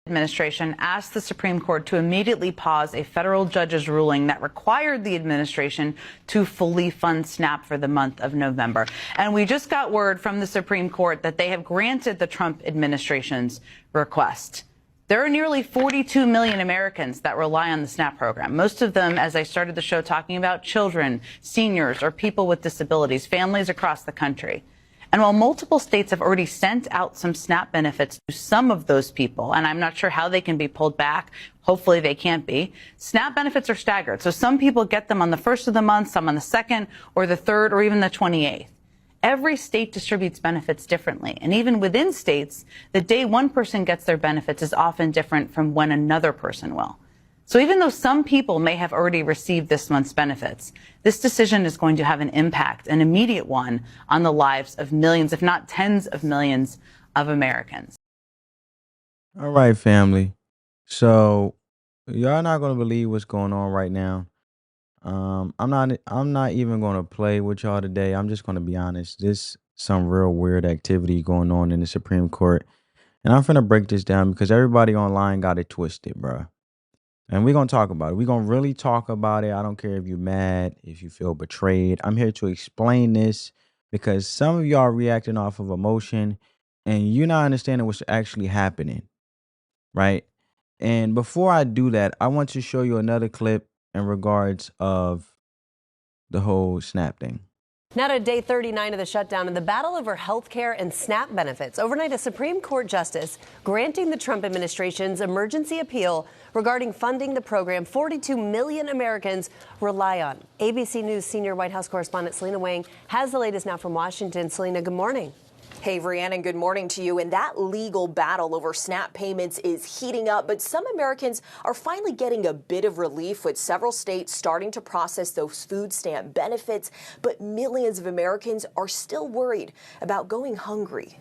Administration asked the Supreme Court to immediately pause a federal judge's ruling that required the administration to fully fund SNAP for the month of November. And we just got word from the Supreme Court that they have granted the Trump administration's request. There are nearly 42 million Americans that rely on the SNAP program. Most of them, as I started the show talking about, children, seniors, or people with disabilities, families across the country. And while multiple states have already sent out some SNAP benefits to some of those people, and I'm not sure how they can be pulled back, hopefully they can't be, SNAP benefits are staggered. So some people get them on the 1st of the month, some on the 2nd or the 3rd or even the 28th. Every state distributes benefits differently. And even within states, the day one person gets their benefits is often different from when another person will. So even though some people may have already received this month's benefits, this decision is going to have an impact, an immediate one, on the lives of millions, if not tens of millions of Americans. All right, family. So y'all not gonna believe what's going on right now. I'm not even gonna play with y'all today. I'm just gonna be honest. There's some real weird activity going on in the Supreme Court. And I'm finna break this down because everybody online got it twisted, bruh. And we're going to talk about it. We're going to really talk about it. I don't care if you're mad, if you feel betrayed. I'm here to explain this because some of y'all are reacting off of emotion and you're not understanding what's actually happening, right? And before I do that, I want to show you another clip in regards of the whole SNAP thing. Now to day 39 of the shutdown and the battle over health care and SNAP benefits. Overnight, a Supreme Court justice granting the Trump administration's emergency appeal regarding funding the program 42 million Americans rely on. ABC News senior White House correspondent Selena Wang has the latest now from Washington. Selena, good morning. Hey, Rhiannon, good morning to you. And that legal battle over SNAP payments is heating up, but some Americans are finally getting a bit of relief with several states starting to process those food stamp benefits. But millions of Americans are still worried about going hungry.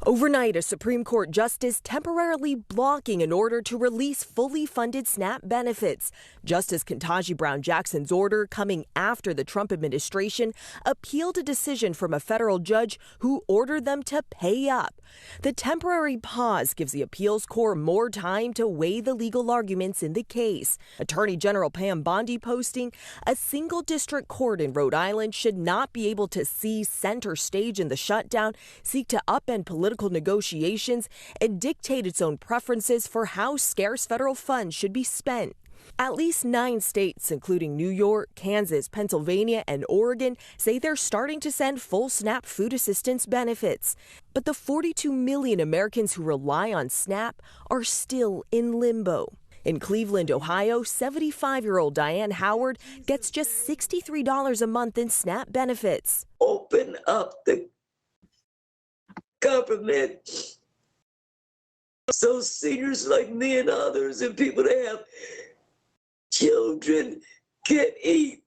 Overnight, a Supreme Court justice temporarily blocking an order to release fully funded SNAP benefits. Justice Ketanji Brown Jackson's order coming after the Trump administration appealed a decision from a federal judge who ordered them to pay up. The temporary pause gives the appeals court more time to weigh the legal arguments in the case. Attorney General Pam Bondi posting, a single district court in Rhode Island should not be able to seize center stage in the shutdown, seek to upend political negotiations, and dictate its own preferences for how scarce federal funds should be spent. At least 9 states, including New York, Kansas, Pennsylvania, and Oregon, say they're starting to send full SNAP food assistance benefits. But the 42 million Americans who rely on SNAP are still in limbo. In Cleveland, Ohio, 75-year-old Diane Howard gets just $63 a month in SNAP benefits. Open up the government so seniors like me and others and people that have children can eat.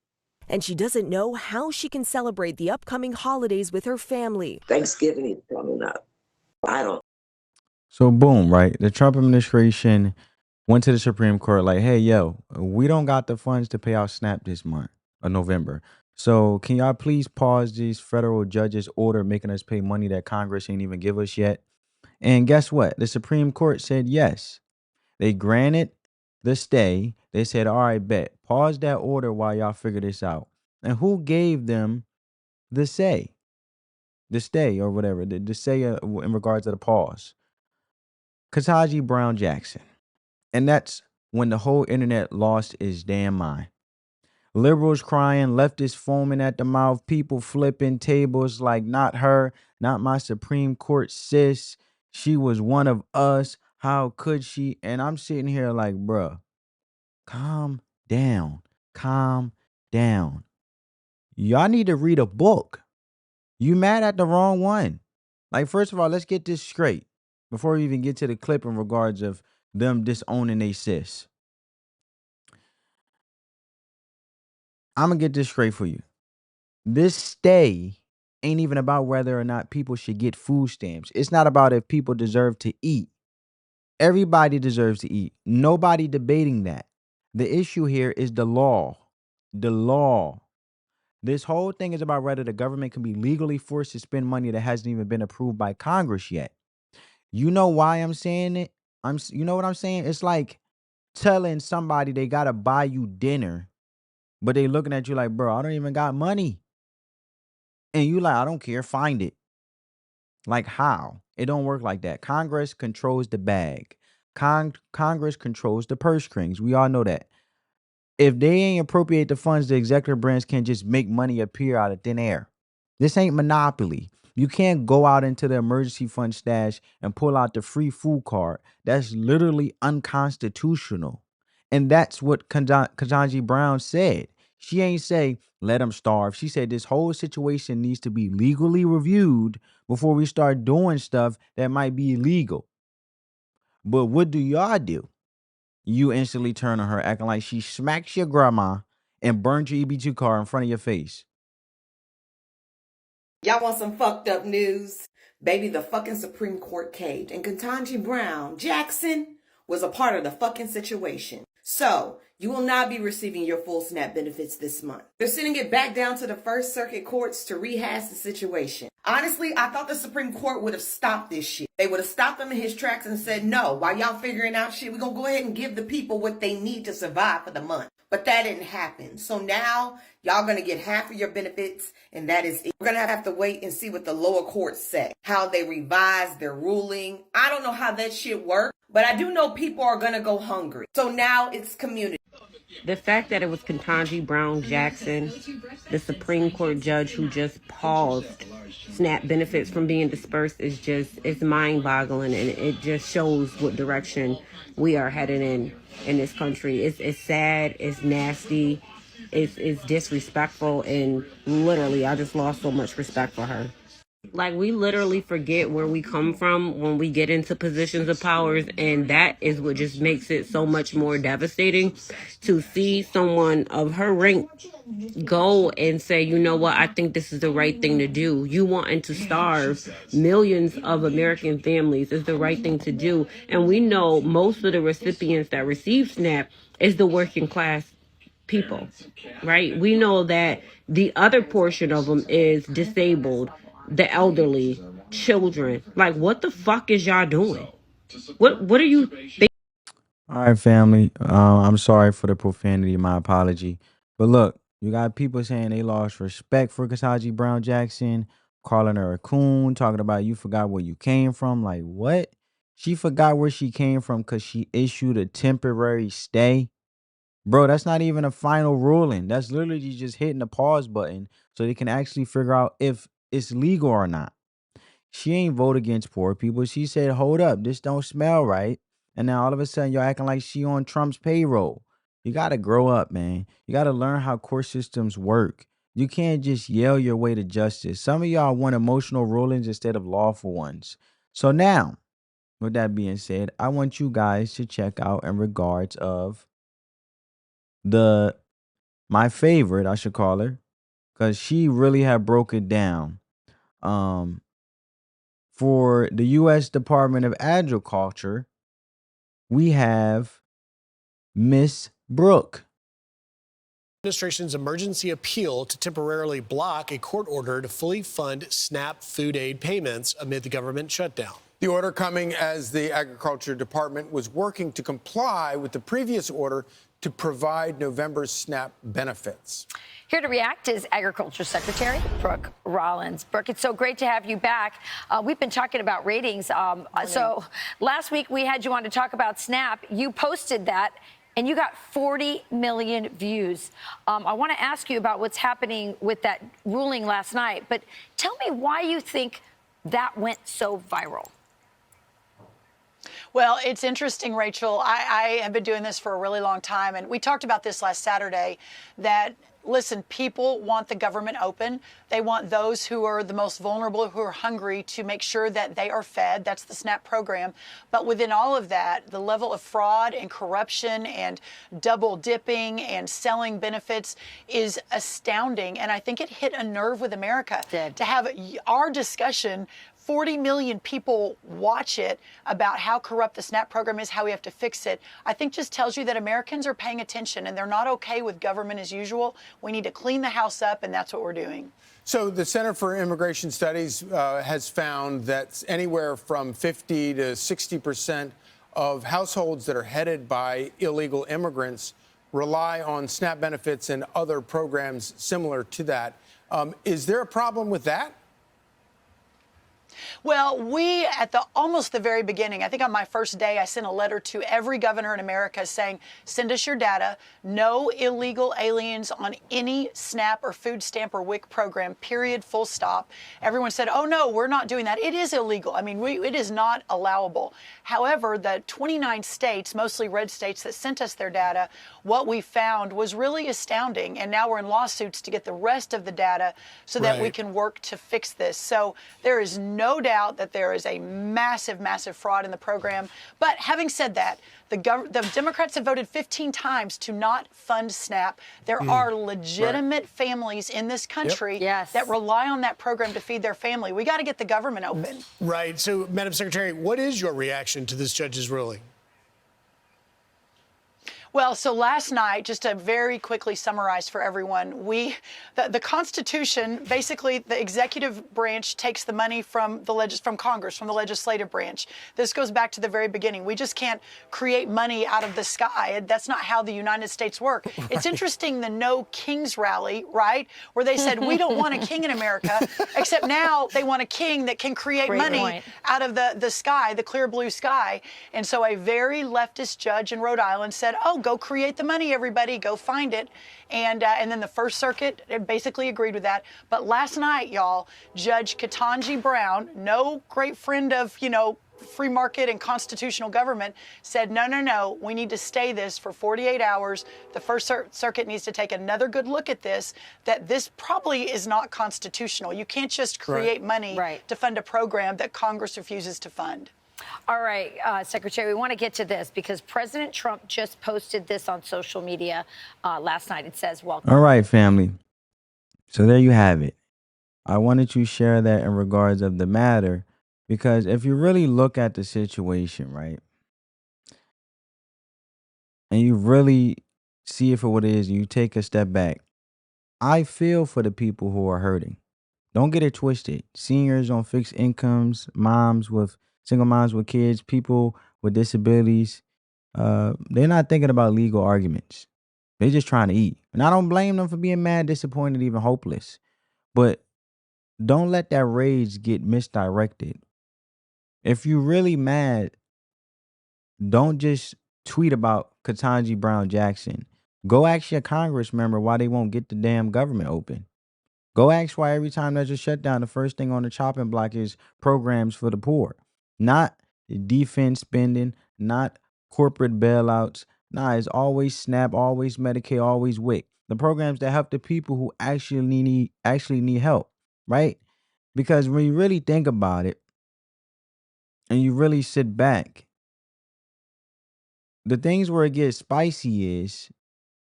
And she doesn't know how she can celebrate the upcoming holidays with her family. Thanksgiving is coming up. I don't. So boom, right? The Trump administration went to the Supreme Court like, hey, yo, we don't got the funds to pay out SNAP this month of November. So can y'all please pause these federal judges' order making us pay money that Congress ain't even give us yet? And guess what? The Supreme Court said yes. They granted the stay. They said, all right, bet. Pause that order while y'all figure this out. And who gave them the say? The stay or whatever. The say in regards to the pause. Ketanji Brown Jackson. And that's when the whole internet lost its damn mind. Liberals crying, leftists foaming at the mouth, people flipping tables like not her, not my Supreme Court sis. She was one of us. How could she? And I'm sitting here like, bruh, calm down. Calm down. Y'all need to read a book. You mad at the wrong one. Like, first of all, let's get this straight before we even get to the clip in regards of them disowning they sis. I'm going to get this straight for you. This stay ain't even about whether or not people should get food stamps. It's not about if people deserve to eat. Everybody deserves to eat. Nobody debating that. The issue here is the law. The law. This whole thing is about whether the government can be legally forced to spend money that hasn't even been approved by Congress yet. You know why I'm saying it? You know what I'm saying? It's like telling somebody they gotta buy you dinner, but they looking at you like, bro, I don't even got money. And you like, I don't care, find it. Like how? It don't work like that. Congress controls the bag. Congress controls the purse strings. We all know that. If they ain't appropriate the funds, the executive branch can just make money appear out of thin air. This ain't Monopoly. You can't go out into the emergency fund stash and pull out the free food card. That's literally unconstitutional. And that's what Ketanji Brown said. She ain't say, let them starve. She said this whole situation needs to be legally reviewed before we start doing stuff that might be illegal. But what do y'all do? You instantly turn on her, acting like she smacks your grandma and burnt your EB2 car in front of your face. Y'all want some fucked up news? Baby, the fucking Supreme Court caved, and Ketanji Brown Jackson was a part of the fucking situation. So, you will not be receiving your full SNAP benefits this month. They're sending it back down to the First Circuit courts to rehash the situation. Honestly, I thought the Supreme Court would have stopped this shit. They would have stopped him in his tracks and said, no, while y'all figuring out shit, we're going to go ahead and give the people what they need to survive for the month. But that didn't happen. So now y'all going to get half of your benefits, and that is it. We're going to have to wait and see what the lower courts say, how they revise their ruling. I don't know how that shit works, but I do know people are going to go hungry. So now it's community. The fact that it was Ketanji Brown Jackson, the Supreme Court judge who just paused SNAP benefits from being dispersed, it's mind-boggling, and it just shows what direction we are headed in this country. It's sad, it's nasty, it's disrespectful, and literally I just lost so much respect for her. Like, we literally forget where we come from when we get into positions of powers, and that is what just makes it so much more devastating to see someone of her rank go and say, you know what, I think this is the right thing to do. You wanting to starve millions of American families is the right thing to do. And we know most of the recipients that receive SNAP is the working class people, right? We know that the other portion of them is disabled, the elderly, children. Like, what the fuck is y'all doing? What are you thinking? All right, family. I'm sorry for the profanity. My apology. But look, you got people saying they lost respect for Ketanji Brown Jackson, calling her a coon, talking about you forgot where you came from. Like, what? She forgot where she came from because she issued a temporary stay. Bro, that's not even a final ruling. That's literally just hitting the pause button so they can actually figure out if it's legal or not. She ain't vote against poor people. She said, hold up, this don't smell right. And now all of a sudden you're acting like she on Trump's payroll. You got to grow up, man. You got to learn how court systems work. You can't just yell your way to justice. Some of y'all want emotional rulings instead of lawful ones. So now, with that being said, I want you guys to check out in regards of my favorite, I should call her, because she really had broke it down. For the U.S. Department of Agriculture, we have Miss Brooke. Administration's emergency appeal to temporarily block a court order to fully fund SNAP food aid payments amid the government shutdown. The order coming as the Agriculture Department was working to comply with the previous order to provide November's SNAP benefits. Here to react is Agriculture Secretary Brooke Rollins. Brooke, it's so great to have you back. We've been talking about ratings. So last week we had you on to talk about SNAP. You posted that, and you got 40 million views. I want to ask you about what's happening with that ruling last night, but tell me why you think that went so viral. Well, it's interesting, Rachel. I have been doing this for a really long time, and we talked about this last Saturday, that, listen, people want the government open. They want those who are the most vulnerable, who are hungry, to make sure that they are fed. That's the SNAP program. But within all of that, the level of fraud and corruption and double dipping and selling benefits is astounding. And I think it hit a nerve with America to have our discussion. 40 million people watch it about how corrupt the SNAP program is, how we have to fix it. I think just tells you that Americans are paying attention and they're not okay with government as usual. We need to clean the house up, and that's what we're doing. So the Center for Immigration Studies has found that anywhere from 50 to 60% of households that are headed by illegal immigrants rely on SNAP benefits and other programs similar to that. Is there a problem with that? Well, we, at almost the very beginning, I think on my first day, I sent a letter to every governor in America saying, send us your data. No illegal aliens on any SNAP or food stamp or WIC program, period, full stop. Everyone said, oh, no, we're not doing that. It is illegal. I mean, it is not allowable. However, the 29 states, mostly red states, that sent us their data, what we found was really astounding. And now we're in lawsuits to get the rest of the data so that we can work to fix this. So there is no doubt that there is a massive, massive fraud in the program. But having said that, the Democrats have voted 15 times to not fund SNAP. There are legitimate families in this country that rely on that program to feed their family. We got to get the government open. Right. So, Madam Secretary, what is your reaction to this judge's ruling? Well, so last night, just to very quickly summarize for everyone, the Constitution, basically the executive branch takes the money from from Congress, from the legislative branch. This goes back to the very beginning. We just can't create money out of the sky. That's not how the United States work. It's interesting, the No Kings rally, right, where they said, we don't want a king in America, except now they want a king that can create money out of the sky, the clear blue sky. And so a very leftist judge in Rhode Island said, oh, go create the money, everybody, go find it. And then the First Circuit basically agreed with that. But last night, y'all, Judge Ketanji Brown, no great friend of, free market and constitutional government, said, no, we need to stay this for 48 hours. The First Circuit needs to take another good look at this, that this probably is not constitutional. You can't just create money to fund a program that Congress refuses to fund. All right, Secretary, we want to get to this because President Trump just posted this on social media last night. It says, welcome. All right, family. So there you have it. I wanted to share that in regards of the matter, because if you really look at the situation, right, and you really see it for what it is, and you take a step back, I feel for the people who are hurting. Don't get it twisted. Seniors on fixed incomes, single moms with kids, people with disabilities, they're not thinking about legal arguments. They're just trying to eat. And I don't blame them for being mad, disappointed, even hopeless. But don't let that rage get misdirected. If you're really mad, don't just tweet about Ketanji Brown Jackson. Go ask your Congress member why they won't get the damn government open. Go ask why every time there's a shutdown, the first thing on the chopping block is programs for the poor. Not defense spending, not corporate bailouts. Nah, it's always SNAP, always Medicaid, always WIC. The programs that help the people who actually need help, right? Because when you really think about it and you really sit back, the things where it gets spicy is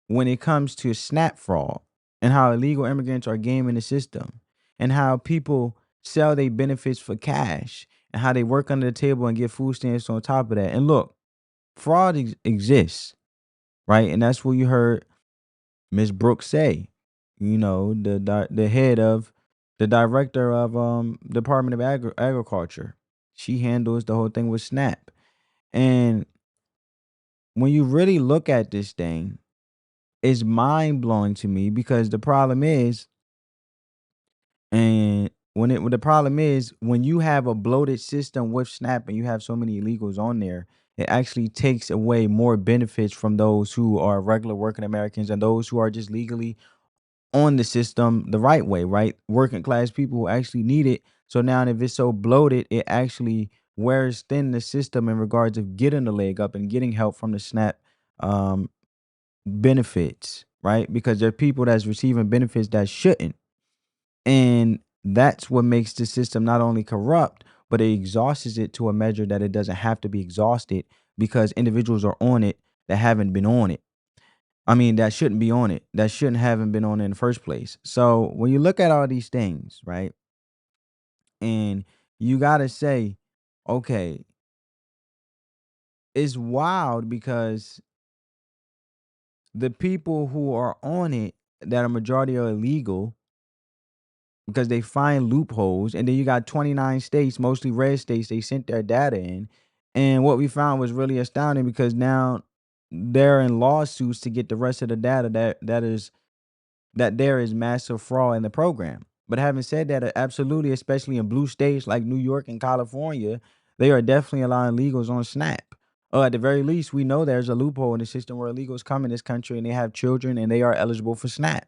when it comes to SNAP fraud and how illegal immigrants are gaming the system and how people sell their benefits for cash and how they work under the table and get food stamps on top of that. And look, fraud exists, right? And that's what you heard Ms. Brooks say, the head of the director of Department of Agriculture. She handles the whole thing with SNAP. And when you really look at this thing, it's mind-blowing to me because the problem is, the problem is when you have a bloated system with SNAP and you have so many illegals on there, it actually takes away more benefits from those who are regular working Americans and those who are just legally on the system the right way, right? Working class people who actually need it. So now if it's so bloated, it actually wears thin the system in regards of getting the leg up and getting help from the SNAP benefits, right? Because there are people that's receiving benefits that shouldn't. And that's what makes the system not only corrupt, but it exhausts it to a measure that it doesn't have to be exhausted because individuals are on it that haven't been on it. I mean, that shouldn't be on it. That shouldn't haven't been on it in the first place. So when you look at all these things, right? And you got to say, okay, it's wild because the people who are on it that a majority are illegal because they find loopholes. And then you got 29 states, mostly red states, they sent their data in. And what we found was really astounding because now they're in lawsuits to get the rest of the data that there is massive fraud in the program. But having said that, absolutely, especially in blue states like New York and California, they are definitely allowing illegals on SNAP. Or at the very least, we know there's a loophole in the system where illegals come in this country and they have children and they are eligible for SNAP.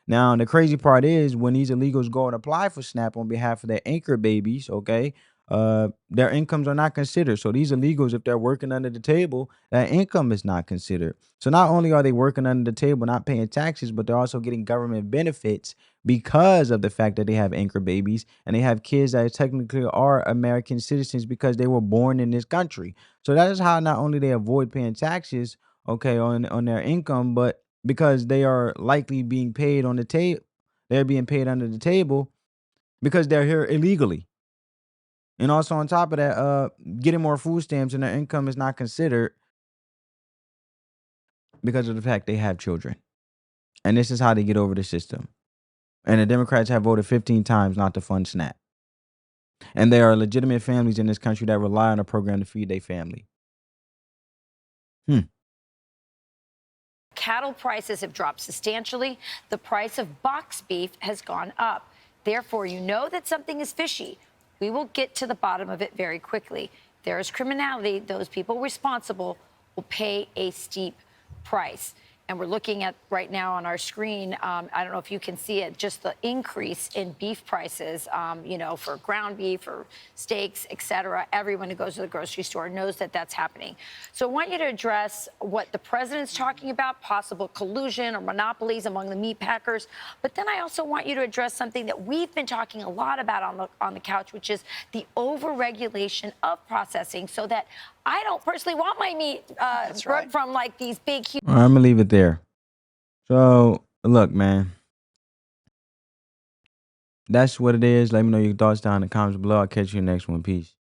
Now, the crazy part is when these illegals go and apply for SNAP on behalf of their anchor babies, okay, their incomes are not considered. So these illegals, if they're working under the table, that income is not considered. So not only are they working under the table, not paying taxes, but they're also getting government benefits because of the fact that they have anchor babies and they have kids that technically are American citizens because they were born in this country. So that is how not only they avoid paying taxes, okay, on their income, but because they are likely being paid on the table, they're being paid under the table because they're here illegally. And also on top of that, getting more food stamps and their income is not considered because of the fact they have children. And this is how they get over the system. And the Democrats have voted 15 times not to fund SNAP. And there are legitimate families in this country that rely on a program to feed their family. Cattle prices have dropped substantially. The price of box beef has gone up. Therefore, you know that something is fishy. We will get to the bottom of it very quickly. There is criminality. Those people responsible will pay a steep price. And we're looking at right now on our screen, I don't know if you can see it, just the increase in beef prices, for ground beef or steaks, et cetera. Everyone who goes to the grocery store knows that that's happening. So I want you to address what the president's talking about, possible collusion or monopolies among the meat packers. But then I also want you to address something that we've been talking a lot about on the couch, which is the overregulation of processing, so that I don't personally want my meat brought from like these big, huge. I'm going to leave it there. So, look, man. That's what it is. Let me know your thoughts down in the comments below. I'll catch you in the next one. Peace.